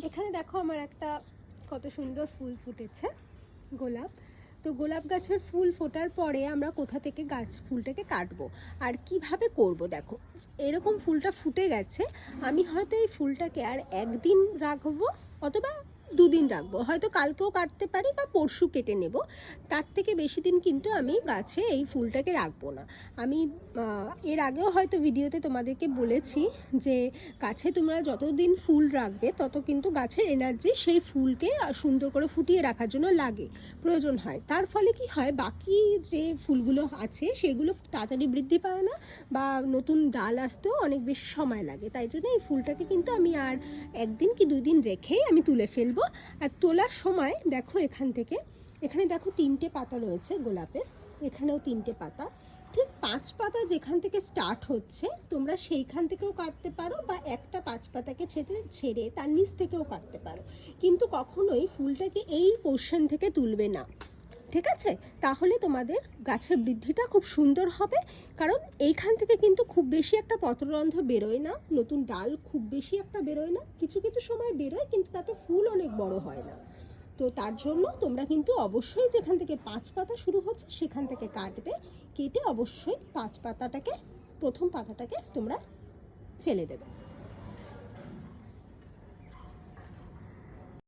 এখানে দেখো আমার একটা কত সুন্দর ফুল ফুটেছে, গোলাপ। তো গোলাপ গাছের ফুল ফোটার পরে আমরা কোথা থেকে ফুলটাকে কাটবো আর কিভাবে করব, দেখো এরকম ফুলটা ফুটে গেছে। আমি হয়তো এই ফুলটাকে আর একদিন রাখবো অথবা দুদিন রাখবো, হয়তো কালকেও কাটতে পারি বা পরশু কেটে নেব। তার থেকে বেশি দিন কিন্তু আমি গাছে এই ফুলটাকে রাখবো না। আমি এর আগেও হয়তো ভিডিওতে তোমাদেরকে বলেছি যে গাছে তোমরা যতদিন ফুল রাখবে তত কিন্তু গাছের এনার্জি সেই ফুলকে সুন্দর করে ফুটিয়ে রাখার জন্য লাগে, প্রয়োজন হয়। তার ফলে কি হয়, বাকি যে ফুলগুলো আছে সেগুলো তাড়াতাড়ি বৃদ্ধি পায় না বা নতুন ডাল আসতেও অনেক বেশি সময় লাগে। তাই জন্য এই ফুলটাকে কিন্তু আমি আর একদিন কি দুদিন রেখেই আমি তুলে ফেলবো। আর তোলার সময় দেখো এখানে দেখো 3টে পাতা রয়েছে গোলাপের, এখানেও 3টে পাতা। ঠিক 5 পাতা যেখান থেকে স্টার্ট হচ্ছে তোমরা সেইখান থেকেও কাটতে পারো বা একটা 5 পাতাকে ছেড়ে তার নিচ থেকেও কাটতে পারো, কিন্তু কখনোই ফুলটাকে এই পোর্শন থেকে তুলবে না, ঠিক আছে? তাহলে তোমাদের গাছের বৃদ্ধিটা খুব সুন্দর হবে। কারণ এইখান থেকে কিন্তু খুব বেশি একটা পত্ররন্ধ্র বেরোয় না, নতুন ডাল খুব বেশি একটা বেরোয় না, কিছু কিছু সময় বেরোয় কিন্তু তাতে ফুল অনেক বড় হয় না। তো তার জন্য তোমরা কিন্তু অবশ্যই যেখান থেকে 5 পাতা শুরু হচ্ছে সেখান থেকে কাটবে, কেটে অবশ্যই 5 পাতাটাকে, প্রথম পাতাটাকে তোমরা ফেলে দেবে।